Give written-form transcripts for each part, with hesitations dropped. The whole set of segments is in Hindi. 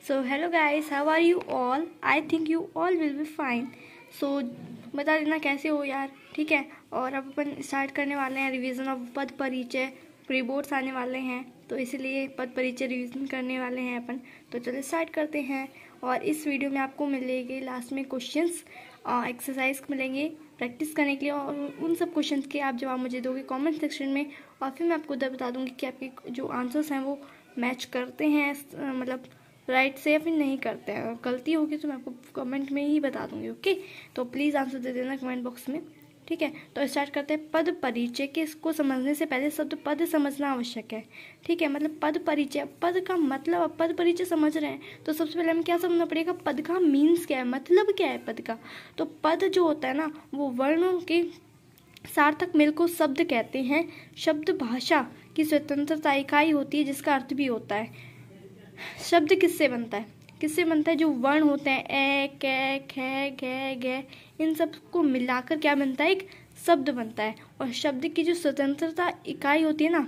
So hello guys, how are you all? I think you all will be fine. So बता देना कैसे हो यार, ठीक है। और अब अपन स्टार्ट करने वाले हैं रिवीजन ऑफ पद परिचय। प्री बोर्ड्स आने वाले हैं तो इसलिए पद परिचय रिवीजन करने वाले हैं अपन। तो चलो स्टार्ट करते हैं। और इस वीडियो में आपको मिलेंगे लास्ट में क्वेश्चंस, एक्सरसाइज मिलेंगे प्रैक्टिस करने के लिए, और उन सब क्वेश्चंस के आप जवाब मुझे दोगे कमेंट सेक्शन में। और फिर मैं आपको बता दूंगी कि आपके जो आंसर्स हैं वो मैच करते हैं, मतलब राइट से या फिर नहीं करते हैं। गलती होगी तो मैं आपको कमेंट में ही बता दूंगी, ओके। तो प्लीज़ आंसर दे देना कमेंट बॉक्स में, ठीक है। तो स्टार्ट करते हैं पद परिचय के। इसको समझने से पहले शब्द पद समझना आवश्यक है, ठीक है। मतलब पद परिचय, पद का मतलब, अब पद परिचय समझ रहे हैं तो सबसे पहले हमें क्या समझना पड़ेगा, पद का मीन्स क्या है, मतलब क्या है पद का। तो पद जो होता है ना, वो वर्णों के सार्थक मेल को शब्द कहते हैं। शब्द भाषा की स्वतंत्रता इकाई होती है, जिसका अर्थ भी होता है। शब्द किससे बनता है, किससे बनता है, जो वर्ण होते हैं ए, कै, खे, घे, गे, इन सब को मिलाकर क्या बनता है, एक शब्द बनता है। और शब्द की जो स्वतंत्रता इकाई होती है ना,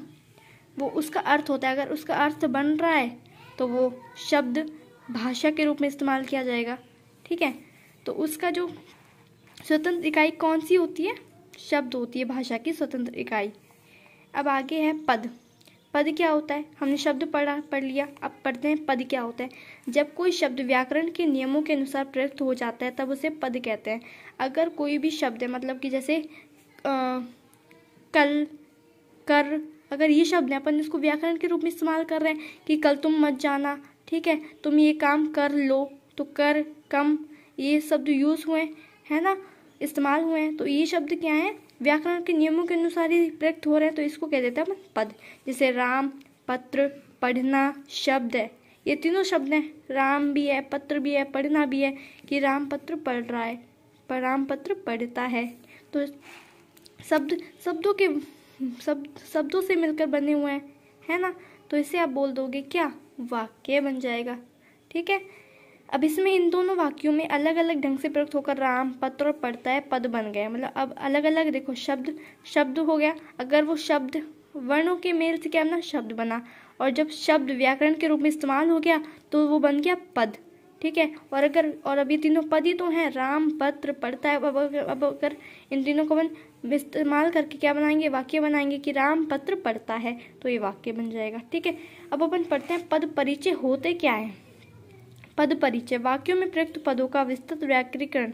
वो उसका अर्थ होता है। अगर उसका अर्थ बन रहा है तो वो शब्द भाषा के रूप में इस्तेमाल किया जाएगा, ठीक है। तो उसका जो स्वतंत्र इकाई कौन सी होती है, शब्द होती है भाषा की स्वतंत्र इकाई। अब आगे है पद। पद क्या होता है, हमने शब्द पढ़ लिया। अब पढ़ते हैं पद क्या होता है। जब कोई शब्द व्याकरण के नियमों के अनुसार प्रयुक्त हो जाता है तब उसे पद कहते हैं। अगर कोई भी शब्द है, मतलब कि जैसे कल, कर, अगर ये शब्द है, अपन इसको व्याकरण के रूप में इस्तेमाल कर रहे हैं कि कल तुम मत जाना, ठीक है, तुम ये काम कर लो, तो कर, कम, ये शब्द यूज हुए हैं ना, इस्तेमाल हुए हैं। तो ये शब्द क्या है, व्याकरण के नियमों के अनुसार ही प्रयुक्त हो रहे हैं, तो इसको कह देते हैं पद। जैसे राम, पत्र, पढ़ना शब्द है। ये तीनों शब्द हैं, राम भी है, पत्र भी है, पढ़ना भी है, कि राम पत्र पढ़ रहा है, राम पत्र पढ़ता है। तो शब्दों से मिलकर बने हुए हैं, है ना। तो इसे आप बोल दोगे क्या, वाक्य बन जाएगा, ठीक है। अब इसमें इन दोनों वाक्यों में अलग अलग ढंग से प्रयुक्त होकर राम पत्र पढ़ता है पद बन गए। मतलब अब अलग अलग देखो, शब्द हो गया, अगर वो शब्द वर्णों के मेल से क्या बना, शब्द बना। और जब शब्द व्याकरण के रूप में इस्तेमाल हो गया तो वो बन गया पद, ठीक है। और अब ये तीनों पद ही तो हैं, राम पत्र पढ़ता है। अब अगर इन तीनों को इस्तेमाल करके क्या बनाएंगे, वाक्य बनाएंगे कि राम पत्र पढ़ता है, तो ये वाक्य बन जाएगा, ठीक है। अब अपन पढ़ते हैं पद परिचय होते क्या है। पद परिचय, वाक्यों में प्रयुक्त पदों का विस्तृत व्याकरण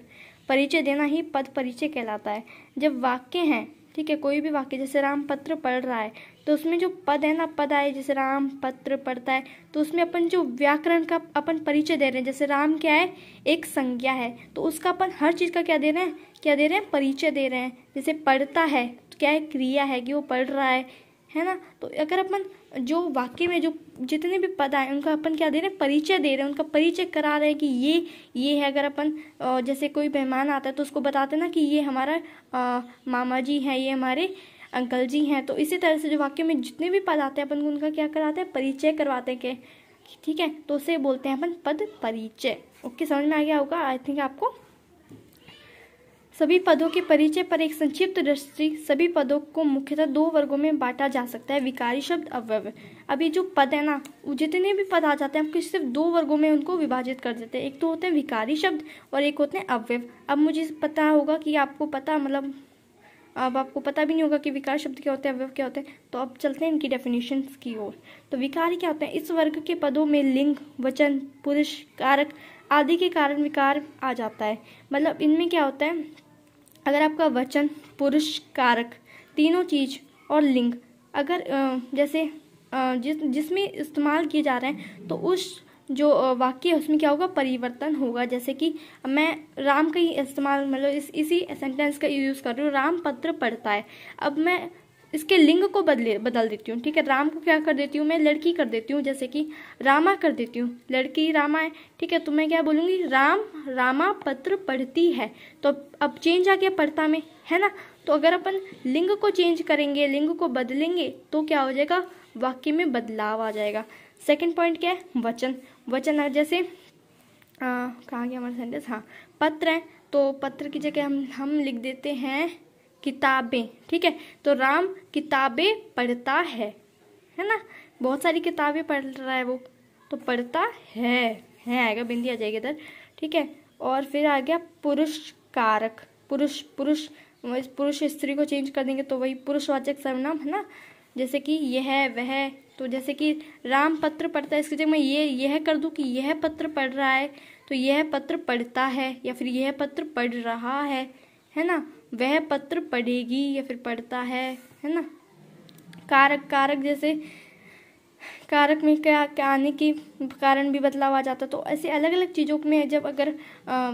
परिचय देना ही पद परिचय कहलाता है। जब वाक्य हैं, ठीक है, कोई भी वाक्य, जैसे राम पत्र पढ़ रहा है, तो उसमें जो पद है ना, पद आए, जैसे राम पत्र पढ़ता है, तो उसमें अपन जो व्याकरण का अपन परिचय दे रहे हैं। जैसे राम क्या है, एक संज्ञा है, तो उसका अपन हर चीज का क्या दे रहे हैं, परिचय दे रहे हैं। जैसे पढ़ता है तो क्या है, क्रिया है कि वो पढ़ रहा है ना। तो अगर अपन जो वाक्य में जो जितने भी पद आए उनका अपन क्या दे रहे हैं, परिचय दे रहे हैं, उनका परिचय करा रहे हैं कि ये है। अगर अपन जैसे कोई मेहमान आता है तो उसको बताते हैं ना कि ये हमारा मामा जी हैं, ये हमारे अंकल जी हैं। तो इसी तरह से जो वाक्य में जितने भी पद आते हैं अपन उनका क्या कराते हैं, परिचय करवाते हैं, ठीक है। तो उसे बोलते हैं अपन पद परिचय। ओके, समझ में आ गया होगा आई थिंक आपको। सभी पदों के परिचय पर एक संक्षिप्त दृष्टि। सभी पदों को मुख्यतः दो वर्गों में बांटा जा सकता है, विकारी शब्द, अव्यय। अब ये जो पद है ना, वो जितने भी पद आ जाते हैं हम सिर्फ दो वर्गों में उनको विभाजित कर देते हैं। एक तो होते हैं विकारी शब्द और एक होते हैं अव्यय। अब मुझे पता होगा कि आपको पता, मतलब अब आपको पता भी नहीं होगा कि विकार शब्द क्या होते हैं, अव्यय क्या होते हैं। तो अब चलते हैं इनकी डेफिनेशन की ओर। तो विकारी क्या होते हैं, इस वर्ग के पदों में लिंग, वचन, पुरुष, कारक आदि के कारण विकार आ जाता है। मतलब इनमें क्या होता है, अगर आपका वचन, पुरुष, कारक तीनों चीज और लिंग अगर जैसे जिसमें इस्तेमाल किए जा रहे हैं, तो उस जो वाक्य है उसमें क्या होगा, परिवर्तन होगा। जैसे कि मैं राम का ही इस्तेमाल, मतलब इसी सेंटेंस का यूज कर रही हूँ, राम पत्र पढ़ता है। अब मैं इसके लिंग को बदल देती हूँ, ठीक है। राम को क्या कर देती हूँ, मैं लड़की कर देती हूँ, जैसे कि रामा कर देती हूँ, लड़की रामा है, ठीक है। तो मैं क्या बोलूंगी, रामा पत्र पढ़ती है। तो अब चेंज आ गया पढ़ता में, है ना। तो अगर अपन लिंग को चेंज करेंगे, लिंग को बदलेंगे, तो क्या हो जाएगा, वाक्य में बदलाव आ जाएगा। सेकेंड पॉइंट क्या है, वचन। वचन है जैसे कहाँ गया हमारा सेंटेंस, हाँ, पत्र है, तो पत्र की जगह हम लिख देते हैं किताबें, ठीक है। तो राम किताबें पढ़ता है ना, बहुत सारी किताबें पढ़ रहा है वो, तो पढ़ता है, है आएगा, बिंदी आ जाएगी इधर, ठीक है। और फिर आ गया पुरुष कारक, पुरुष पुरुष पुरुष स्त्री को चेंज कर देंगे तो वही पुरुषवाचक सर्वनाम है ना, जैसे कि यह वह। तो जैसे कि राम पत्र पढ़ता है, इसकी जगह मैं यह कर दूं कि यह पत्र पढ़ रहा है, तो यह पत्र पढ़ता है, या फिर यह पत्र पढ़ रहा है ना। वह पत्र पढ़ेगी या फिर पढ़ता है ना। कारक, कारक जैसे कारक में क्या आने के कारण भी बदलाव आ जाता है। तो ऐसे अलग अलग चीज़ों में जब अगर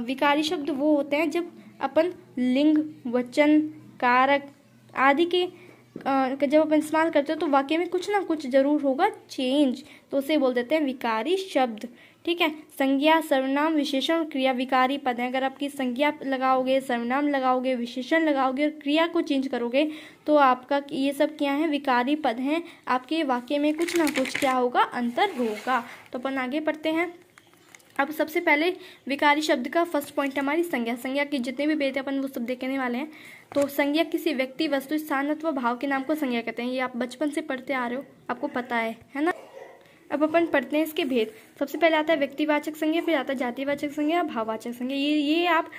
विकारी शब्द वो होते हैं जब अपन लिंग, वचन, कारक आदि के जब अपन इस्तेमाल करते हो तो वाक्य में कुछ ना कुछ जरूर होगा चेंज, तो उसे बोल देते हैं विकारी शब्द, ठीक है। संज्ञा, सर्वनाम, विशेषण और क्रिया विकारी पद है। अगर आपकी संज्ञा लगाओगे, सर्वनाम लगाओगे, विशेषण लगाओगे और क्रिया को चेंज करोगे तो आपका ये सब क्या है, विकारी पद हैं। आपके वाक्य में कुछ ना कुछ क्या होगा, अंतर होगा। तो अपन आगे पढ़ते हैं। अब सबसे पहले विकारी शब्द का फर्स्ट पॉइंट हमारी संज्ञा। संज्ञा की जितने भी भेद अपन वो सब देखने वाले हैं। तो संज्ञा किसी व्यक्ति, वस्तु, स्थान अथवा भाव के नाम को संज्ञा कहते हैं। ये आप बचपन से पढ़ते आ रहे हो, आपको पता है ना। अब अपन पढ़ते हैं इसके भेद। सबसे पहले आता है व्यक्तिवाचक संज्ञा, फिर आता है जातिवाचक संज्ञा, भाववाचक संज्ञा। ये आप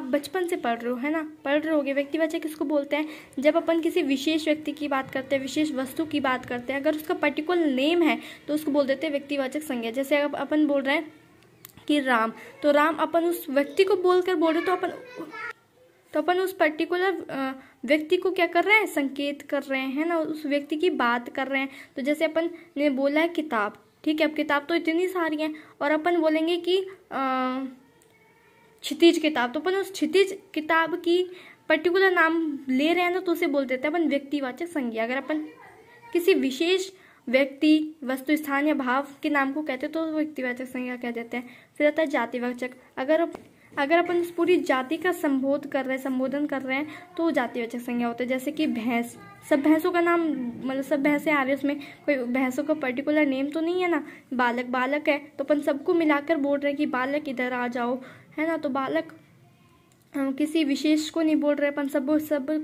बचपन से पढ़ रहे हो, है ना, पढ़ रहे होगे। व्यक्तिवाचक किसको बोलते हैं, जब अपन किसी विशेष व्यक्ति की बात करते हैं, विशेष वस्तु की बात करते हैं, अगर उसका पर्टिकुलर नेम है तो उसको बोल देते हैं व्यक्तिवाचक संज्ञा। जैसे अब अपन बोल रहे हैं कि राम, तो राम अपन उस व्यक्ति को बोलकर बोल रहे तो अपन उस पर्टिकुलर व्यक्ति को क्या कर रहे हैं, संकेत कर रहे हैं ना, उस व्यक्ति की बात कर रहे हैं। तो जैसे अपन ने बोला है किताब, ठीक है। अब किताब तो इतनी सारी हैं और अपन बोलेंगे कि क्षितिज किताब, तो अपन उस क्षितिज किताब की पर्टिकुलर नाम ले रहे हैं ना, तो उसे बोल देते हैं अपन व्यक्तिवाचक संज्ञा। अगर अपन किसी विशेष व्यक्ति, वस्तु, स्थान या भाव के नाम को कहते हैं तो व्यक्तिवाचक संज्ञा कह देते हैं। फिर आता है जातिवाचक। अगर अपन उस पूरी जाति का संबोधन कर रहे हैं तो जातिवाचक संज्ञा होता है। जैसे कि भैंस, सब भैंसों का नाम, मतलब सब भैंसें आ रही है, उसमें कोई भैंसों का पर्टिकुलर नेम तो नहीं है ना। बालक, बालक है तो अपन सबको मिलाकर बोल रहे हैं कि बालक इधर आ जाओ, है ना। तो बालक किसी विशेष को नहीं बोल रहे अपन, सब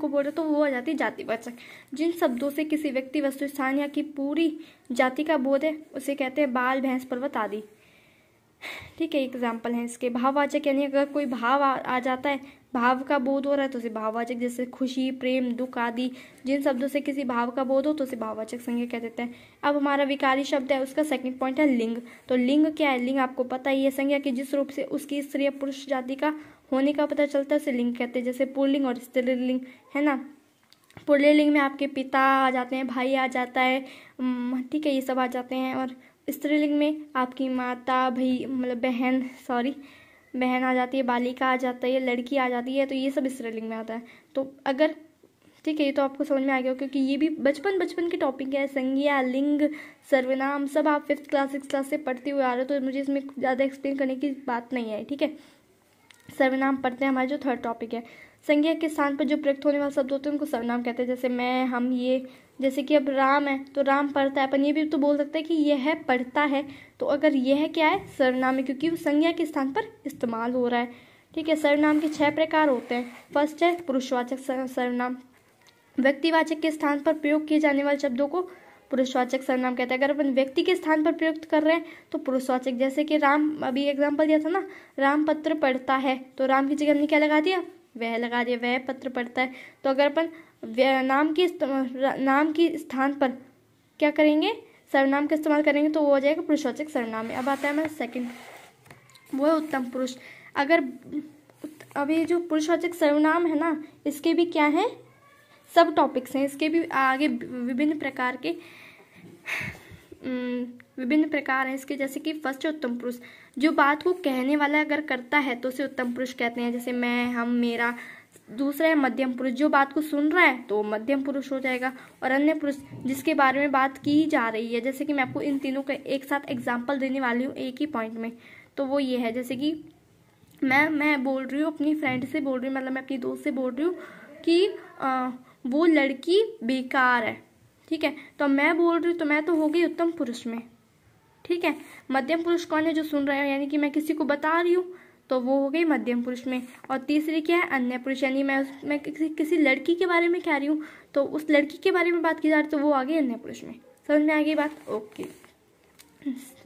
को बोल रहे, तो वो आ जाती है जातिवाचक। जिन शब्दों से किसी व्यक्ति, वस्तु, स्थान या की पूरी जाति का बोध है उसे कहते हैं बाल, भैंस, पर्वत आदि, ठीक है। एग्जाम्पल है इसके। भाववाचक यानी अगर कोई भाव आ जाता है, भाव का बोध हो रहा है तो उसे भाववाचक, जैसे खुशी, प्रेम, दुख आदि जिन शब्दों से किसी भाव का बोध हो तो उसे भाववाचक संज्ञा कह देते हैं। अब हमारा विकारी शब्द है, उसका सेकंड पॉइंट है लिंग। तो लिंग क्या है, लिंग आपको पता ही है, संज्ञा की जिस रूप से उसकी स्त्री या पुरुष जाति का होने का पता चलता है उसे लिंग कहते हैं। जैसे पुल्लिंग और स्त्रीलिंग, है ना। पुल्लिंग में आपके पिता आ जाते हैं, भाई आ जाता है, ठीक है, ये सब आ जाते हैं। और स्त्रीलिंग में आपकी माता, भाई, मतलब बहन आ जाती है, बालिका आ जाता है, लड़की आ जाती है, तो ये सब स्त्रीलिंग में आता है। तो अगर, ठीक है, ये तो आपको समझ में आ गया क्योंकि ये भी बचपन के टॉपिक है। संज्ञा, लिंग, सर्वनाम सब आप 5th क्लास 6th क्लास से पढ़ते हुए आ रहे हो, तो मुझे इसमें ज़्यादा एक्सप्लेन करने की बात नहीं है, ठीक है। सर्वनाम पढ़ते हैं, हमारा जो 3rd टॉपिक है। संज्ञा के स्थान पर जो प्रयुक्त होने वाले शब्द होते हैं उनको सर्वनाम कहते हैं। जैसे मैं, हम, ये। जैसे कि अब राम है तो राम पढ़ता है, अपन ये भी तो बोल सकते हैं कि यह पढ़ता है। तो अगर यह क्या है, सर्वनाम है, क्योंकि वो संज्ञा के स्थान पर इस्तेमाल हो रहा है, ठीक है। सर्वनाम के 6 प्रकार होते हैं। फर्स्ट है पुरुषवाचक सर्वनाम। व्यक्तिवाचक के स्थान पर प्रयोग किए जाने वाले शब्दों को पुरुषवाचक सर्वनाम कहते हैं। अगर अपन व्यक्ति के स्थान पर प्रयुक्त कर रहे हैं तो पुरुषवाचक। जैसे कि राम, अभी एग्जाम्पल दिया था ना, राम पत्र पढ़ता है, तो राम की जगह हमने क्या लगा दिया, वह लगा दिया, वह पत्र पढ़ता है। तो अगर अपन नाम के स्थान पर क्या करेंगे, सर्वनाम का इस्तेमाल करेंगे तो वो हो जाएगा पुरुषवाचक सर्वनाम में। अब आता है हमारा सेकंड, वो है उत्तम पुरुष। अगर अब ये जो पुरुषवाचक सर्वनाम है ना, इसके भी क्या है, सब टॉपिक्स हैं, इसके भी आगे विभिन्न प्रकार हैं इसके। जैसे कि फर्स्ट है उत्तम पुरुष। जो बात को कहने वाला अगर करता है तो उसे उत्तम पुरुष कहते हैं। जैसे मैं, हम, मेरा। दूसरा है मध्यम पुरुष। जो बात को सुन रहा है तो मध्यम पुरुष हो जाएगा। और अन्य पुरुष, जिसके बारे में बात की जा रही है। जैसे कि मैं आपको इन तीनों का एक साथ एग्जाम्पल देने वाली हूँ एक ही पॉइंट में, तो वो ये है। जैसे कि मैं बोल रही हूँ, अपनी फ्रेंड से बोल रही हूँ, मतलब मैं अपनी दोस्त से बोल रही हूँ कि वो लड़की बेकार है, ठीक है। तो मैं बोल रही हूँ तो मैं तो हो गई उत्तम पुरुष में, ठीक है। मध्यम पुरुष कौन है, जो सुन रहे हो, यानी कि मैं किसी को बता रही हूँ तो वो हो गई मध्यम पुरुष में। और तीसरी क्या है, अन्य पुरुष, यानी मैं किसी लड़की के बारे में कह रही हूँ तो उस लड़की के बारे में बात की जा रही है तो वो आ गई अन्य पुरुष में। समझ में आ गई बात, ओके।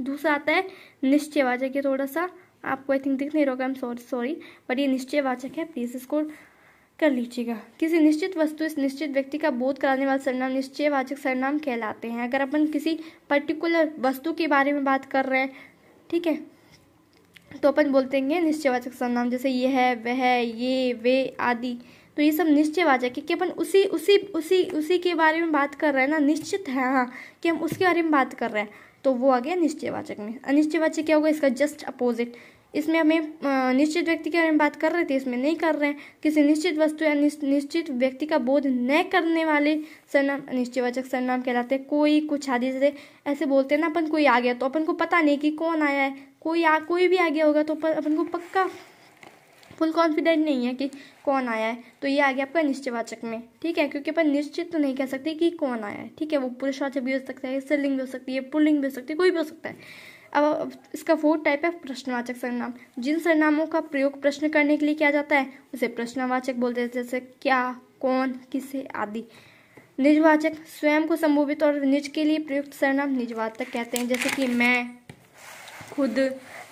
दूसरा आता है निश्चयवाचक। ये थोड़ा सा आपको आई थिंक दिख नहीं रहा, आई एम सॉरी, बट ये निश्चयवाचक है, प्लीज इसको कर लीजिएगा। किसी निश्चित वस्तु इस निश्चित व्यक्ति का बोध कराने वाले सर्वनाम निश्चयवाचक सर्वनाम कहलाते हैं। अगर अपन किसी पर्टिकुलर वस्तु के बारे में बात कर रहे हैं, ठीक है, तो अपन बोलते हैं निश्चयवाचक सर्वनाम, जैसे ये है, वह, ये, वे आदि। तो ये सब निश्चयवाचक है कि अपन उसी उसी उसी उसी के बारे में बात कर रहे हैं ना, निश्चित है हाँ कि हम उसके बारे में बात कर रहे हैं, तो वो आ गया निश्चयवाचक में। अनिश्चयवाचक क्या होगा, इसका जस्ट अपोजिट। इसमें हमें निश्चित व्यक्ति के बारे में बात कर रहे थे, इसमें नहीं कर रहे हैं। किसी निश्चित वस्तु या निश्चित व्यक्ति का बोध न करने वाले सर्वनाम अनिश्चयवाचक सर्वनाम कहलाते हैं। कोई, कुछ आदि। जैसे ऐसे बोलते हैं ना अपन, कोई आ गया, तो अपन को पता नहीं कि कौन आया है, कोई भी आ गया होगा तो अपन को पक्का फुल कॉन्फिडेंट नहीं है कि कौन आया है, तो ये आ गया आपका निश्चयवाचक में, ठीक है, क्योंकि अपन निश्चित तो नहीं कह सकते कि कौन आया है, ठीक है। वो पुरुषवाचक भी हो सकता है, स्त्रीलिंग भी हो सकती है, पुल्लिंग भी हो सकती है, कोई भी हो सकता है। अब इसका फोर्थ टाइप है प्रश्नवाचक सर्वनाम। जिन सर्वनामों का प्रयोग प्रश्न करने के लिए किया जाता है उसे प्रश्नवाचक बोलते हैं, जैसे क्या, कौन, किसे आदि। निजवाचक, स्वयं को संबोधित और निज के लिए प्रयुक्त सर्वनाम निजवाचक कहते हैं, जैसे कि मैं, खुद,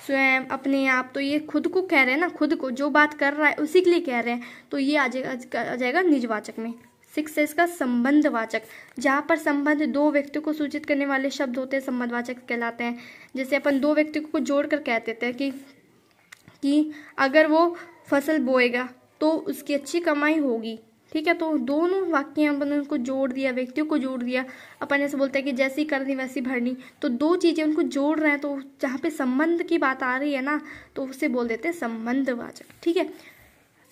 स्वयं, अपने आप। तो ये खुद को कह रहे हैं ना, खुद को जो बात कर रहा है उसी के लिए कह रहे हैं, तो ये आ जाएगा निजवाचक में। 6 है इसका संबंधवाचक। जहाँ पर संबंध दो व्यक्तियों को सूचित करने वाले शब्द होते हैं संबंधवाचक कहलाते हैं। जैसे अपन दो व्यक्तियों को जोड़कर कह देते हैं कि अगर वो फसल बोएगा तो उसकी अच्छी कमाई होगी, ठीक है। तो दोनों वाक्य अपन उनको जोड़ दिया, व्यक्तियों को जोड़ दिया। अपन ऐसे बोलते हैं कि जैसी करनी वैसी भरनी, तो दो चीजें उनको जोड़ रहे हैं, तो जहाँ पे संबंध की बात आ रही है ना, तो उसे बोल देते हैं संबंधवाचक, ठीक है।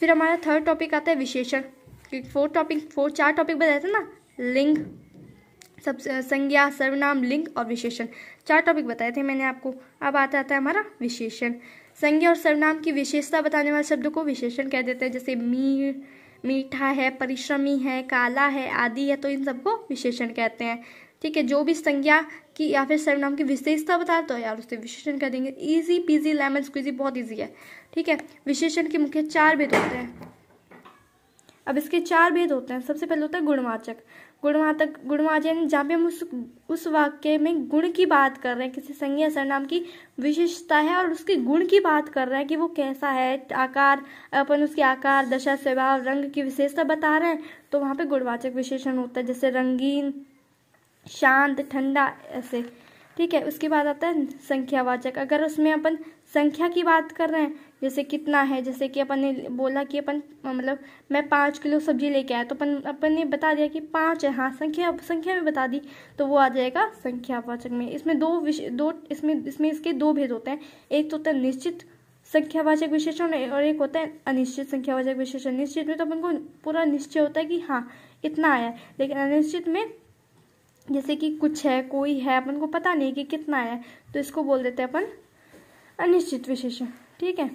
फिर हमारा थर्ड टॉपिक आता है विशेषण। चार टॉपिक बताए थे ना, लिंग, सब, संज्ञा, सर्वनाम, लिंग और विशेषण। 4 टॉपिक बताए थे मैंने आपको। अब आता है हमारा विशेषण। संज्ञा और सर्वनाम की विशेषता बताने वाले शब्द को विशेषण कह देते हैं, जैसे मीठा है, परिश्रमी है, काला है आदि है, तो इन सबको विशेषण कहते हैं, ठीक है। जो भी संज्ञा की या फिर सर्वनाम की विशेषता बता तो यार उससे विशेषण कह देंगे। इजी पीजी लेमन स्क्वीजी, बहुत इजी है, ठीक है। विशेषण के मुख्य 4 भेद होते हैं। अब इसके 4 भेद होते हैं। सबसे पहले होता है गुणवाचक। गुणवाचक यानी जहाँ पे हम उस वाक्य में गुण की बात कर रहे हैं, किसी संज्ञा सर्वनाम की विशेषता है और उसके गुण की बात कर रहे हैं कि वो कैसा है, आकार, अपन उसके आकार, दशा, स्वभाव, रंग की विशेषता बता रहे हैं, तो वहाँ पे गुणवाचक विशेषण होता है, जैसे रंगीन, शांत, ठंडा, ऐसे, ठीक है। उसके बाद आता है संख्यावाचक। अगर उसमें अपन संख्या की बात कर रहे हैं, जैसे कितना है, जैसे कि अपन ने बोला कि अपन मतलब मैं 5 किलो सब्जी लेके आया, तो अपन ने बता दिया कि 5 है, हाँ संख्या में बता दी, तो वो आ जाएगा संख्यावाचक में। इसमें इसमें इसके 2 भेद होते हैं। एक तो होता है निश्चित संख्यावाचक विशेषण और एक होता है अनिश्चित संख्यावाचक विशेषण। निश्चित में तो अपन को पूरा निश्चय होता है कि हाँ इतना आया है, लेकिन अनिश्चित में जैसे कि कुछ है, कोई है, अपन को पता नहीं कि कितना है, तो इसको बोल देते हैं अपन अनिश्चित विशेषण, ठीक है।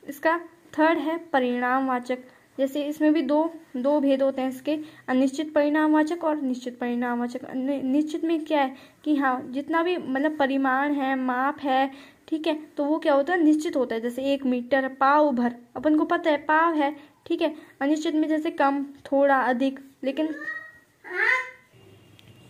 इसका थर्ड है परिणामवाचक। जैसे इसमें भी दो भेद होते हैं इसके, अनिश्चित परिणामवाचक और निश्चित परिणामवाचक। निश्चित में क्या है कि हाँ जितना भी मतलब परिमाण है, माप है, ठीक है, तो वो क्या होता है निश्चित होता है। जैसे 1 मीटर, पाव भर, अपन को पता है पाव है, ठीक है। अनिश्चित में जैसे कम, थोड़ा, अधिक, लेकिन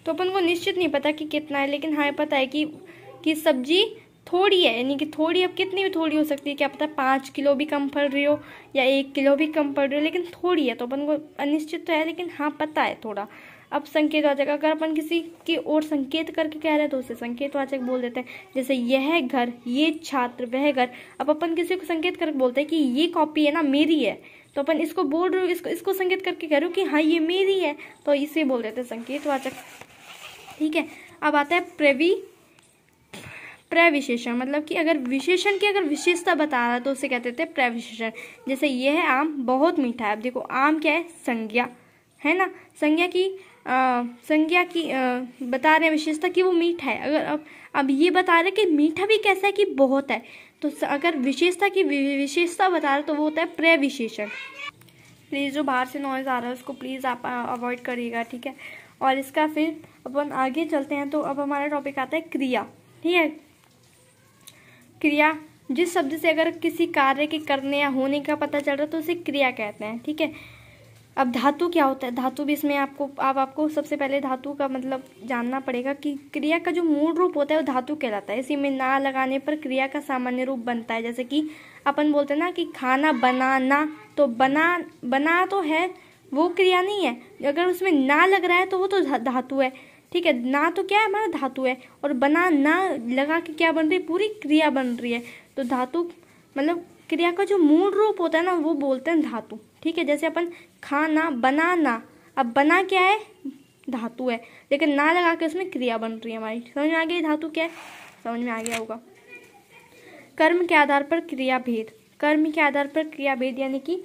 तो अपन को निश्चित नहीं पता कि कितना है, लेकिन हाँ पता है कि सब्जी थोड़ी है, यानी कि थोड़ी, अब कितनी भी थोड़ी हो सकती है, क्या पता 5 किलो भी कम पड़ रही हो या 1 किलो भी कम पड़ रही हो, लेकिन थोड़ी है, तो अपन को अनिश्चित तो है लेकिन हाँ पता है थोड़ा। अब संकेतवाचक, अगर अपन किसी की ओर संकेत करके कह रहे हैं तो उसे संकेतवाचक बोल देते हैं। जैसे यह घर, ये छात्र, वह घर। अब अपन किसी को संकेत करके बोलते हैं कि ये कॉपी है ना मेरी है, तो अपन इसको बोल रहे हो, इसको संकेत करके कह रहे हो कि हाँ ये मेरी है, तो इसे बोल देते हैं संकेतवाचक, ठीक है। अब आता है प्रविशेषण, मतलब कि अगर विशेषण की अगर विशेषता बता रहा है तो उसे कहते थे प्रविशेषण। जैसे यह आम बहुत मीठा है। अब देखो आम क्या है, संज्ञा है ना, संज्ञा की बता रहे हैं विशेषता कि वो मीठा है। अगर अब ये बता रहे कि मीठा भी कैसा है कि बहुत है, तो अगर विशेषता की विशेषता बता रहे तो वो होता है प्रविशेषण। प्लीज़ जो बाहर से नॉइज़ आ रहा है उसको प्लीज़ आप अवॉइड करिएगा, ठीक है। और इसका फिर अपन आगे चलते हैं, तो अब हमारा टॉपिक आता है क्रिया, ठीक है। क्रिया, जिस शब्द से अगर किसी कार्य के करने या होने का पता चल रहा है तो उसे क्रिया कहते हैं, ठीक है। अब धातु क्या होता है, धातु भी इसमें आपको सबसे पहले धातु का मतलब जानना पड़ेगा कि क्रिया का जो मूल रूप होता है वो धातु कहलाता है। इसी में ना लगाने पर क्रिया का सामान्य रूप बनता है। जैसे कि अपन बोलते हैं ना कि खाना बनाना, तो बना तो है, वो क्रिया नहीं है। अगर उसमें ना लग रहा है तो वो तो धातु है, ठीक है। ना तो क्या है, हमारा धातु है, और बना ना लगा के क्या बन रही है, पूरी क्रिया बन रही है। तो धातु मतलब क्रिया का जो मूल रूप होता है ना वो बोलते हैं धातु, ठीक है। जैसे अपन खाना बनाना, अब बना क्या है, धातु है, लेकिन ना लगा के उसमें क्रिया बन रही है हमारी। समझ में आ गई धातु क्या है, समझ में आ गया होगा। कर्म के आधार पर क्रिया भेद, कर्म के आधार पर क्रिया भेद यानी कि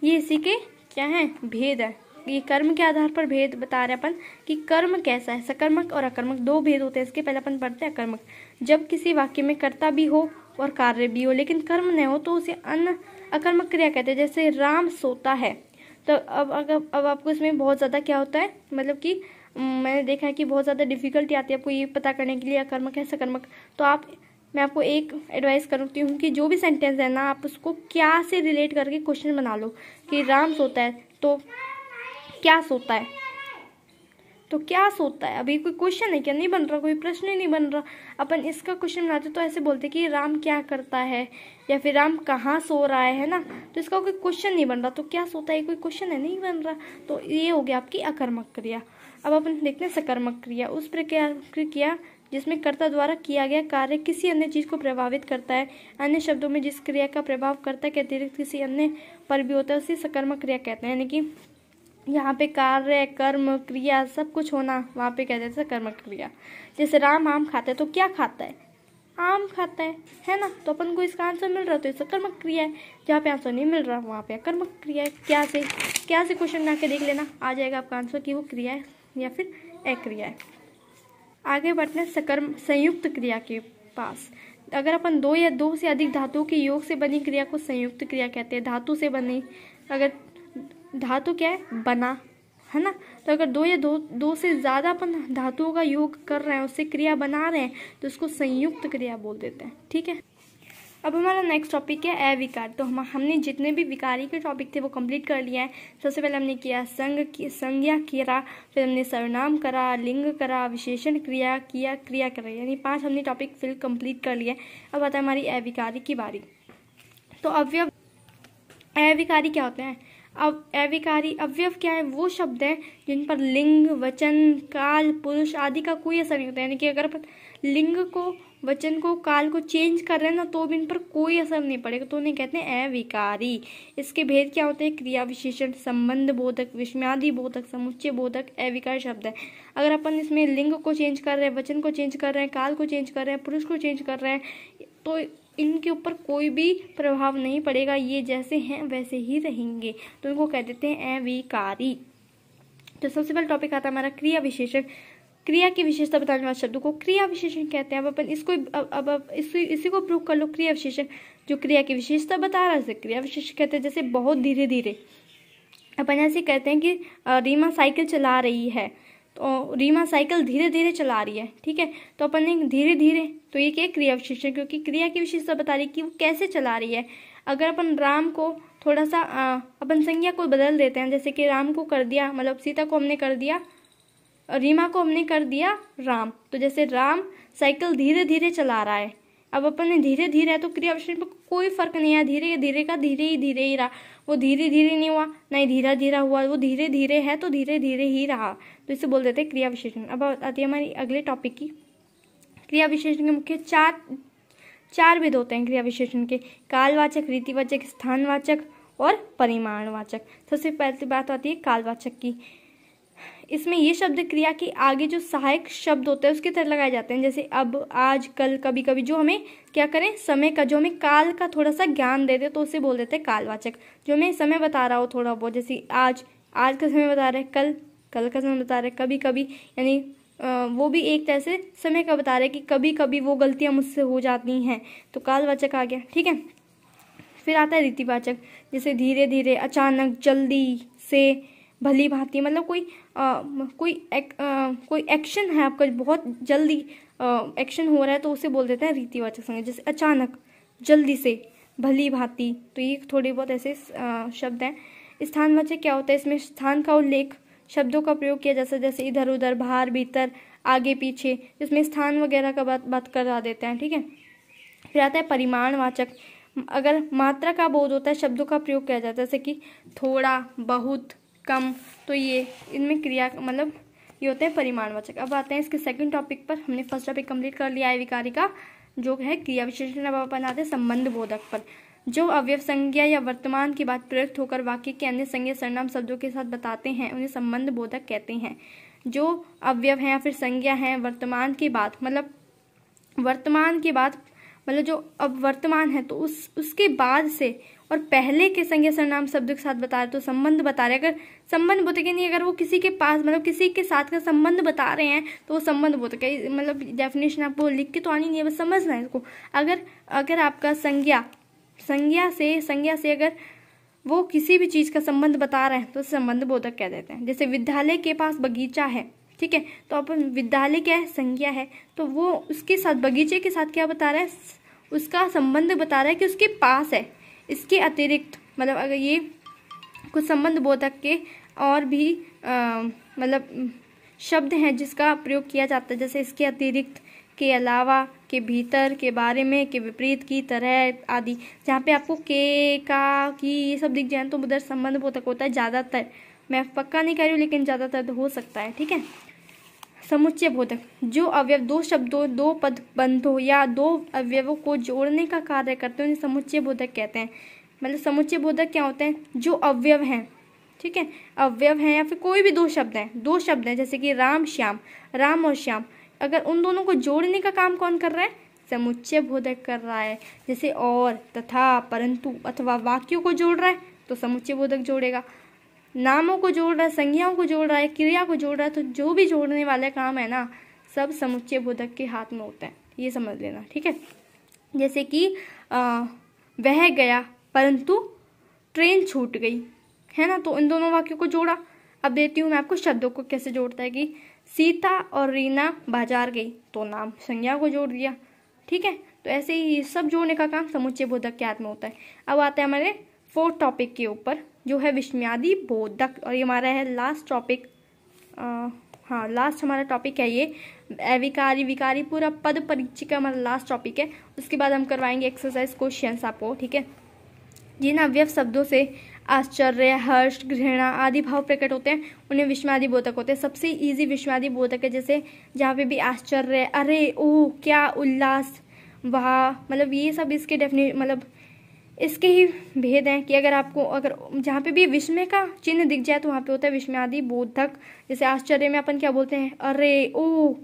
ये इसी के क्या है, भेद है। ये कर्म के आधार पर भेद बता रहे अपन कि कर्म कैसा है, सकर्मक और अकर्मक दो भेद होते हैं। इसके पहले अपन पढ़ते हैं अकर्मक। जब किसी वाक्य में कर्ता भी हो और कार्य भी हो लेकिन कर्म न हो तो उसे अकर्मक क्रिया कहते हैं। जैसे राम सोता है, तो अब आपको इसमें बहुत ज़्यादा क्या होता है, मतलब कि मैंने देखा है कि बहुत ज़्यादा डिफिकल्टी आती है आपको ये पता करने के लिए अकर्मक है सकर्मक। तो मैं आपको एक एडवाइस करती हूँ कि जो भी सेंटेंस है ना आप उसको क्या से रिलेट करके क्वेश्चन बना लो। कि राम सोता है तो क्या सोता है, तो क्या सोता है, अभी कोई क्वेश्चन है क्या, नहीं बन रहा, कोई प्रश्न ही नहीं बन रहा। अपन इसका क्वेश्चन बनाते तो ऐसे बोलते कि राम क्या करता है या फिर राम कहाँ सो रहा है ना, तो इसका कोई क्वेश्चन नहीं बन रहा। तो क्या सोता है कोई क्वेश्चन है, नहीं बन रहा। तो ये हो गया आपकी अकर्मक क्रिया। अब अपन देखते हैं सकर्मक क्रिया। उस प्रक्रिया जिसमें कर्ता द्वारा किया गया कार्य किसी अन्य चीज को प्रभावित करता है। अन्य शब्दों में जिस क्रिया का प्रभाव कर्ता के अतिरिक्त किसी अन्य पर भी होता है उसे सकर्मक क्रिया कहते हैं। यानी कि यहाँ पे कार्य कर्म क्रिया सब कुछ होना, वहाँ पे कहते हैं सकर्मक क्रिया। जैसे राम आम खाता है तो क्या खाता है, आम खाता है ना। तो अपन को इसका आंसर मिल रहा है तो ये सकर्मक क्रिया है। जहाँ पे आंसर नहीं मिल रहा वहाँ पे अकर्मक क्रिया है। क्या से क्वेश्चन बना के देख लेना, आ जाएगा आपका आंसर कि वो क्रिया है या फिर अक्रिया है। आगे बढ़ते हैं संयुक्त क्रिया के पास। अगर अपन दो या दो से अधिक धातुओं के योग से बनी क्रिया को संयुक्त क्रिया कहते हैं। धातु से बनी, अगर धातु क्या है, बना, है ना। तो अगर दो या दो से ज्यादा अपन धातुओं का योग कर रहे हैं, उससे क्रिया बना रहे हैं, तो उसको संयुक्त क्रिया बोल देते हैं, ठीक है। अब हमारा नेक्स्ट टॉपिक है अविकार। तो हमने जितने भी विकारी के टॉपिक थे वो कंप्लीट कर लिया है। सबसे पहले हमने किया संज्ञा किया, फिर हमने सर्वनाम करा, लिंग करा, विशेषण क्रिया किया, क्रिया करा, यानी 5 हमने टॉपिक फिर कंप्लीट कर लिया है। अब आता है हमारी अविकारी की बारी। तो अवयव अविकारी क्या होते हैं, अब अविकारी अवयव क्या है, वो शब्द हैं जिन पर लिंग वचन काल पुरुष आदि का कोई असर नहीं होता। यानी कि अगर अपन लिंग को वचन को काल को चेंज कर रहे हैं ना तो भी इन पर कोई असर नहीं पड़ेगा, तो उन्हें कहते हैं अविकारी। इसके भेद क्या होते हैं, क्रिया विशेषण, संबंध बोधक, विस्मयादि बोधक, समुच्चय बोधक, अविकारी शब्द है। अगर अपन इसमें लिंग को चेंज कर रहे हैं, वचन को चेंज कर रहे हैं, काल को चेंज कर रहे हैं, पुरुष को चेंज कर रहे हैं, तो इनके ऊपर कोई भी प्रभाव नहीं पड़ेगा, ये जैसे हैं वैसे ही रहेंगे, तो इनको कह देते हैं अविकारी। तो सबसे पहला टॉपिक आता है हमारा क्रिया विशेषण। क्रिया की विशेषता बताने वाले शब्दों को क्रिया विशेषण कहते हैं। अब अपन इसको इसी को प्रूव कर लो। क्रिया विशेषण जो क्रिया की विशेषता बता रहा है क्रिया विशेषण कहते हैं। जैसे बहुत धीरे धीरे, अपन ऐसे कहते हैं कि रीमा साइकिल चला रही है, तो रीमा साइकिल धीरे धीरे चला रही है, ठीक है। तो अपन ने धीरे धीरे, तो ये क्या क्रिया विशेषण, क्योंकि क्रिया की विशेषता बता रही है कि वो कैसे चला रही है। अगर अपन राम को थोड़ा सा अपन संज्ञा को बदल देते हैं, जैसे कि राम को कर दिया, मतलब सीता को हमने कर दिया, रीमा को हमने कर दिया राम, तो जैसे राम साइकिल धीरे धीरे चला रहा है। अब अपन ने धीरे धीरे है तो क्रिया विशेषण पर कोई फर्क नहीं है, धीरे धीरे का धीरे ही रहा, वो धीरे धीरे नहीं हुआ, नहीं धीरा धीरा हुआ, वो धीरे धीरे है तो धीरे धीरे ही रहा, तो इसे बोल देते हैं क्रिया विशेषण। अब आती है हमारी अगले टॉपिक की। क्रिया विशेषण के मुख्य चार भेद होते हैं क्रिया विशेषण के, कालवाचक, रीतिवाचक, स्थानवाचक और परिमाणवाचक। सबसे पहली बात आती है कालवाचक की। इसमें ये शब्द क्रिया के आगे जो सहायक शब्द होते हैं उसके तरह लगाए जाते हैं, जैसे अब, आज, कल, कभी कभी, जो हमें क्या करें, समय का, जो हमें काल का थोड़ा सा ज्ञान दे दे तो उसे बोल देते हैं कालवाचक। जो हमें समय बता रहा हो थोड़ा बहुत, जैसे आज का समय बता रहे हैं, कल का समय बता रहे हैं, कभी कभी, यानी वो भी एक तरह से समय का बता रहे हैं कि कभी कभी वो गलतियां मुझसे हो जाती हैं, तो कालवाचक आ गया, ठीक है। फिर आता है रीतिवाचक, जैसे धीरे धीरे, अचानक, जल्दी से, भली भांति, मतलब कोई एक्शन है आपका, बहुत जल्दी एक्शन हो रहा है तो उसे बोल देते हैं रीतिवाचक संज्ञा। जैसे अचानक, जल्दी से, भली भांति, तो ये थोड़े बहुत ऐसे शब्द हैं। स्थानवाचक क्या होता है, इसमें स्थान का उल्लेख, शब्दों का प्रयोग किया जैसे इधर उधर, बाहर भीतर, आगे पीछे, इसमें स्थान वगैरह का बात करा देते हैं, ठीक है। फिर आता है परिमाणवाचक, अगर मात्रा का बोध होता है, शब्दों का प्रयोग किया जाता है जैसे कि थोड़ा, बहुत, कम, तो ये इनमें क्रिया मतलब ये होते हैं परिमाणवाचक। अब आते हैं इसके सेकंड टॉपिक पर। हमने फर्स्ट टॉपिक कंप्लीट कर लिया है विकारी का, जो है क्रिया विशेषण। अब अपन आते हैं संबंध बोधक पर। जो अवयव संज्ञा या वर्तमान की बात प्रयुक्त होकर वाक्य के अन्य संज्ञा सर्वनाम शब्दों के साथ बताते हैं, उन्हें संबंध बोधक कहते हैं। जो अवयव हैं या फिर संज्ञा हैं वर्तमान की बात, मतलब वर्तमान की बात, मतलब जो अब वर्तमान है तो उसके बाद से और पहले के संज्ञा सर्वनाम शब्द के साथ बता रहे तो संबंध बता रहे। अगर संबंध बोधक नहीं, अगर वो किसी के पास मतलब किसी के साथ का संबंध बता रहे हैं तो वो संबंध बोधक है। मतलब डेफिनेशन आपको लिख के तो आनी नहीं है, बस समझना है इसको। अगर आपका संज्ञा से अगर वो किसी भी चीज का संबंध बता रहे हैं तो संबंध बोधक कह देते हैं। जैसे विद्यालय के पास बगीचा है, ठीक है, तो अपन विद्यालय क्या है, संज्ञा है, तो वो उसके साथ बगीचे के साथ क्या बता रहा है, उसका संबंध बता रहा है कि उसके पास है। इसके अतिरिक्त मतलब अगर ये कुछ संबंध बोधक के और भी मतलब शब्द हैं जिसका प्रयोग किया जाता है, जैसे इसके अतिरिक्त, के अलावा, के भीतर, के बारे में, के विपरीत, की तरह आदि। जहाँ पे आपको के, का, की ये सब दिख जाए तो उधर संबंध बोधक होता है ज़्यादातर। मैं पक्का नहीं कह रही हूँ लेकिन ज़्यादातर तो हो सकता है, ठीक है। समुच्चय बोधक, जो अवयव दो शब्दों, दो पद बंधों या दो अवयवों को जोड़ने का कार्य करते हैं उन्हें समुच्चय बोधक कहते हैं। मतलब समुच्चय बोधक क्या होते हैं, जो अवयव हैं, ठीक है, अवयव हैं या फिर कोई भी दो शब्द हैं जैसे कि राम श्याम, राम और श्याम, अगर उन दोनों को जोड़ने का काम कौन कर रहा है, समुच्चय बोधक कर रहा है। जैसे और, तथा, परंतु अथवा वाक्यों को जोड़ रहा है तो समुच्चय बोधक जोड़ेगा। नामों को जोड़ रहा है, संज्ञाओं को जोड़ रहा है, क्रिया को जोड़ रहा है, तो जो भी जोड़ने वाले काम है ना सब समुच्चय बोधक के हाथ में होता है, ये समझ लेना, ठीक है। जैसे कि वह गया परंतु ट्रेन छूट गई, है ना, तो इन दोनों वाक्यों को जोड़ा। अब देती हूँ मैं आपको शब्दों को कैसे जोड़ता है कि सीता और रीना बाजार गई, तो नाम संज्ञा को जोड़ दिया, ठीक है। तो ऐसे ही सब जोड़ने का काम समुच्चय बोधक के हाथ में होता है। अब आते हैं हमारे फोर्थ टॉपिक के ऊपर, जो है विस्मयादि बोधक, और ये हमारा है लास्ट टॉपिक। हाँ, लास्ट हमारा टॉपिक है ये अविकारी विकारी, पूरा पद परिचय का हमारा लास्ट टॉपिक है। उसके बाद हम करवाएंगे एक्सरसाइज क्वेश्चंस आपको, ठीक है। जिन अवयव शब्दों से आश्चर्य, हर्ष, घृणा आदि भाव प्रकट होते हैं उन्हें विस्मयादि बोधक होते हैं। सबसे इजी विस्मयादि बोधक है, जैसे जहाँ पे भी आश्चर्य, अरे, ओह, क्या, उल्लास, वाह, मतलब ये सब इसके मतलब इसके ही भेद हैं कि अगर जहाँ पे भी विस्मय का चिन्ह दिख जाए तो वहाँ पे होता है विस्मयादि बोधक। जैसे आश्चर्य में अपन क्या बोलते हैं, अरे, ओह,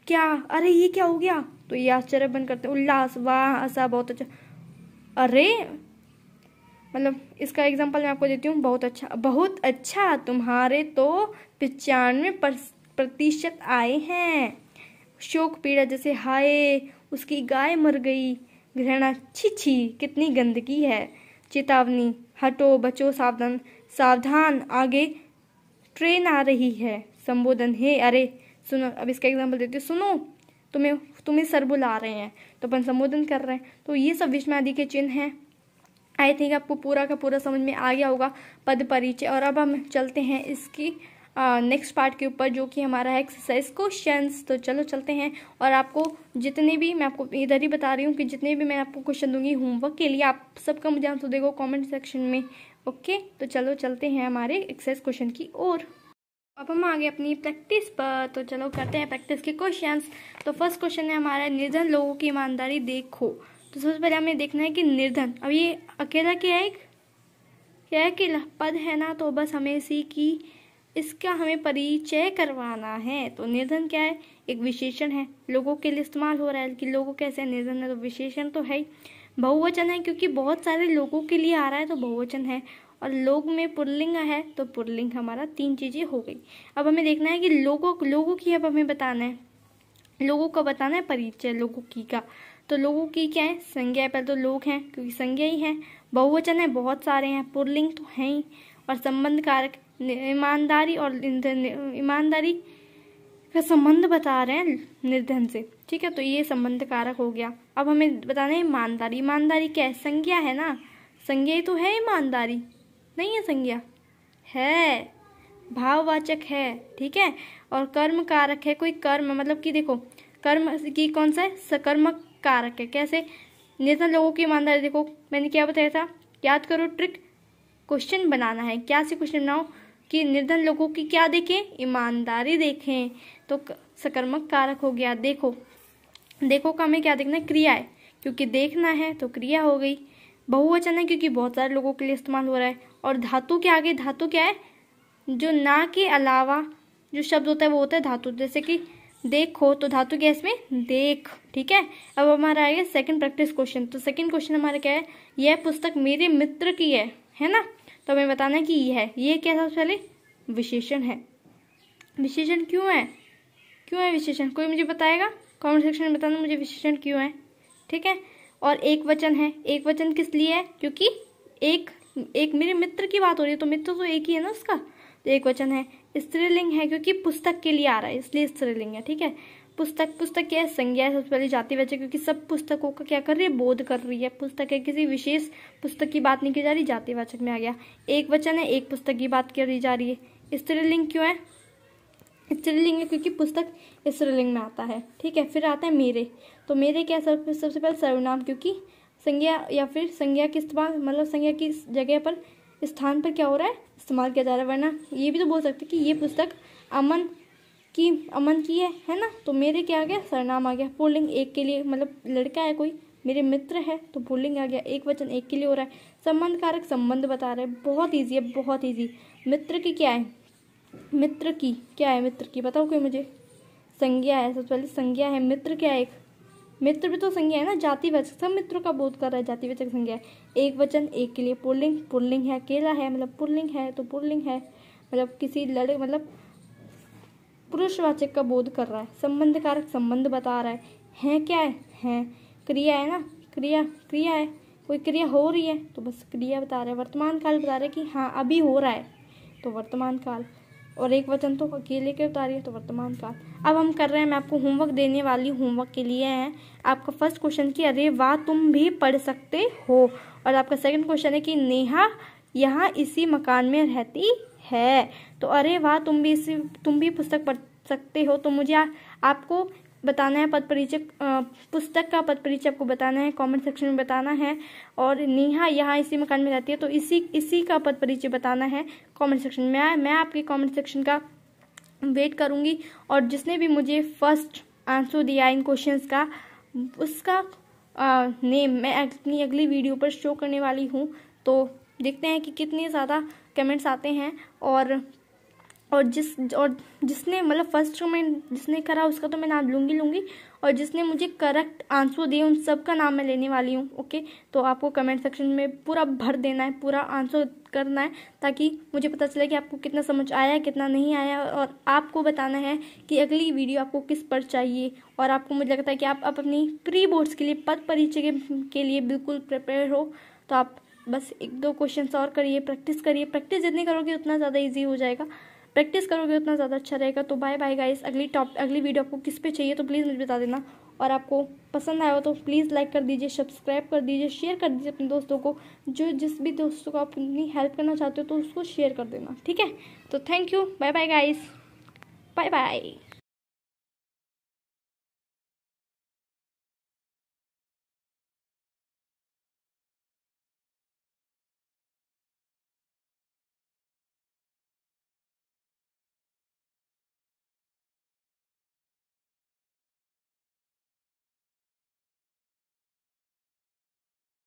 क्या, अरे ये क्या हो गया, तो ये आश्चर्य बन करते हैं। उल्लास, वाह, ऐसा, बहुत अच्छा, अरे, मतलब इसका एग्जांपल मैं आपको देती हूँ, बहुत अच्छा तुम्हारे तो 95% आए हैं। शोक पीड़ा, जैसे हाय उसकी गाय मर गई। घृणा, छी कितनी गंदगी है। चेतावनी, हटो, बचो, सावधान आगे ट्रेन आ रही है। संबोधन, हे, अरे सुनो। अब इसका एग्जांपल देती हूँ, सुनो, तुम्हें सर बुला रहे हैं, तो अपन संबोधन कर रहे हैं। तो ये सब विस्मयादि के चिन्ह हैं। आई थिंक आपको पूरा का पूरा समझ में आ गया होगा पद परिचय। और अब हम चलते हैं इसकी नेक्स्ट पार्ट के ऊपर, जो कि हमारा है एक्सरसाइज क्वेश्चंस। तो चलो चलते हैं। और आपको जितने भी, मैं आपको इधर ही बता रही हूँ कि जितने भी मैं आपको क्वेश्चन दूंगी होमवर्क के लिए, आप सबका मुझे आंसर देगा कमेंट सेक्शन में, ओके। तो चलो चलते हैं हमारे एक्सरसाइज क्वेश्चन की ओर। अब हम आ गए अपनी प्रैक्टिस पर, तो चलो करते हैं प्रैक्टिस के क्वेश्चंस। तो फर्स्ट क्वेश्चन है हमारा, निर्धन लोगों की ईमानदारी देखो। तो सबसे पहले हमें देखना है कि निर्धन, अब ये अकेला क्या है, अकेला पद है ना, तो बस हमें इसी की इसका हमें परिचय करवाना है। तो निर्धन क्या है, एक विशेषण है, लोगों के लिए इस्तेमाल हो रहा है कि लोगों कैसे निर्धन है, तो विशेषण तो है ही। बहुवचन है क्योंकि बहुत सारे लोगों के लिए आ रहा है तो बहुवचन है। और लोग में पुल्लिंग है तो पुल्लिंग, हमारा 3 चीजें हो गई। अब हमें देखना है कि लोगों की, अब हमें बताना है, लोगों का बताना है परिचय लोगों की का। तो लोगों की क्या है, संज्ञा है, पहले तो लोग हैं क्योंकि संज्ञा ही है। बहुवचन है, बहुत सारे हैं, पुल्लिंग तो है ही। और संबंध कारक, ईमानदारी और ईमानदारी का संबंध बता रहे हैं निर्धन से, ठीक है, तो ये संबंध कारक हो गया। अब हमें बताना है ईमानदारी। ईमानदारी क्या है, संज्ञा है ना, संज्ञा ही तो है, ईमानदारी नहीं है संज्ञा, है, भाववाचक है, ठीक है। और कर्म कारक है, कोई कर्म मतलब कि देखो कर्म की कौन सा है, सकर्मक कारक है। कैसे, निर्धन लोगों की ईमानदारी, देखो मैंने क्या बताया था, याद करो ट्रिक, क्वेश्चन बनाना है, क्या से क्वेश्चन बनाओ कि निर्धन लोगों की क्या देखें, ईमानदारी देखें, तो सकर्मक कारक हो गया। देखो, देखो का हमें क्या देखना है, क्रिया है, क्योंकि देखना है तो क्रिया हो गई। बहुवचन है क्योंकि बहुत सारे लोगों के लिए इस्तेमाल हो रहा है। और धातु के आगे, धातु क्या है, जो ना के अलावा जो शब्द होता है वो होता है धातु। जैसे कि देखो, तो धातु क्या है इसमें, देख, ठीक है। अब हमारा आएगा सेकंड प्रैक्टिस क्वेश्चन। तो सेकंड क्वेश्चन हमारा क्या है, यह पुस्तक मेरे मित्र की है ना। तो हमें बताना है कि ये क्या, सबसे पहले विशेषण है। विशेषण क्यों है, क्यों है विशेषण, कोई मुझे बताएगा, कमेंट सेक्शन में बताना मुझे विशेषण क्यों है, ठीक है। और एक वचन है, एक वचन किस लिए है, क्योंकि एक मेरे मित्र की बात हो रही है, तो मित्र तो एक ही है ना उसका, तो एक वचन है। स्त्रीलिंग है क्योंकि पुस्तक के लिए आ रहा है, इसलिए स्त्रीलिंग है, ठीक है। पुस्तक, पुस्तक क्या है, संज्ञा है, सबसे पहले जातिवाचक, क्योंकि सब पुस्तकों का क्या कर रही है, बोध कर रही है। पुस्तक है, किसी विशेष पुस्तक की बात नहीं की जा रही, जातिवाचक में आ गया। एक वचन है, एक पुस्तक की बात करी जा रही है। स्त्रीलिंग क्यों है, स्त्रीलिंग है क्योंकि पुस्तक स्त्रीलिंग में आता है, ठीक है। फिर आता है मेरे, तो मेरे क्या, सबसे पहले सर्वनाम, क्योंकि संज्ञा या फिर संज्ञा की इस्तेमाल, मतलब संज्ञा की जगह पर, स्थान पर क्या हो रहा है, इस्तेमाल किया जा रहा है। वरना ये भी तो बोल सकते कि ये पुस्तक अमन की है ना। तो मेरे क्या आ गया, सर्वनाम आ गया। पुल्लिंग एक के लिए, मतलब लड़का है कोई, मेरे मित्र है, तो पुल्लिंग आ गया। एक वचन एक के लिए हो रहा है। संबंध कारक संबंध बता रहे हैं, बहुत ईजी है, बहुत ईजी। मित्र की क्या है, मित्र की क्या है, मित्र की बताओ कोई मुझे, संज्ञा है, सबसे पहले संज्ञा है। मित्र क्या है, एक मित्र भी तो संज्ञा है ना, जातिवाचक, सब मित्रों का बोध कर रहा है, जातिवाचक संज्ञा है। एक वचन एक के लिए, पुल्लिंग, पुल्लिंग है, अकेला है मतलब पुल्लिंग है, तो पुल्लिंग है, मतलब किसी लड़के, मतलब पुरुषवाचक का बोध कर रहा है। संबंध कारक संबंध बता रहा है क्या है, क्रिया है ना, क्रिया है, कोई क्रिया हो रही है तो बस क्रिया बता रहा है। वर्तमान काल बता रहे कि हाँ अभी हो रहा है, तो वर्तमान काल। और एक वचन तो अकेले के बता रही है, तो वर्तमान काल। अब हम कर रहे हैं, मैं आपको होमवर्क देने वाली, होमवर्क के लिए है आपका फर्स्ट क्वेश्चन की, अरे वाह तुम भी पढ़ सकते हो। और आपका सेकंड क्वेश्चन है कि नेहा यहाँ इसी मकान में रहती है। तो अरे वाह तुम भी पुस्तक पढ़ सकते हो। तो मुझे आपको बताना है पद परिचय, पुस्तक का पद परिचय आपको बताना है, कमेंट सेक्शन में बताना है। और नेहा यहाँ इसी मकान में रहती है, तो इसी का पद परिचय बताना है कमेंट सेक्शन में। मैं आपके कमेंट सेक्शन का वेट करूँगी। और जिसने भी मुझे फर्स्ट आंसर दिया इन क्वेश्चंस का, उसका नेम मैं अपनी अगली वीडियो पर शो करने वाली हूँ। तो देखते हैं कि कितने ज़्यादा कमेंट्स आते हैं। और जिसने मतलब फर्स्ट कमेंट जिसने करा उसका तो मैं नाम लूँगी। और जिसने मुझे करेक्ट आंसर दिए उन सब का नाम मैं लेने वाली हूँ। ओके, तो आपको कमेंट सेक्शन में पूरा भर देना है, पूरा आंसर करना है, ताकि मुझे पता चले कि आपको कितना समझ आया, कितना नहीं आया। और आपको बताना है कि अगली वीडियो आपको किस पर चाहिए। और आपको मुझे लगता है कि आप अपनी प्री बोर्ड्स के लिए, पद परिचय के लिए बिल्कुल प्रिपेयर हो। तो आप बस 1-2 क्वेश्चन और करिए, प्रैक्टिस करिए। प्रैक्टिस जितनी करोगे उतना ज़्यादा ईजी हो जाएगा, प्रैक्टिस करोगे उतना ज़्यादा अच्छा रहेगा। तो बाय बाय गाइस, अगली वीडियो आपको किस पे चाहिए तो प्लीज़ मुझे बता देना। और आपको पसंद आया हो तो प्लीज़ लाइक कर दीजिए, सब्सक्राइब कर दीजिए, शेयर कर दीजिए अपने दोस्तों को। जिस भी दोस्तों को आप अपनी हेल्प करना चाहते हो तो उसको शेयर कर देना, ठीक है। तो thank you, bye bye guys, bye bye.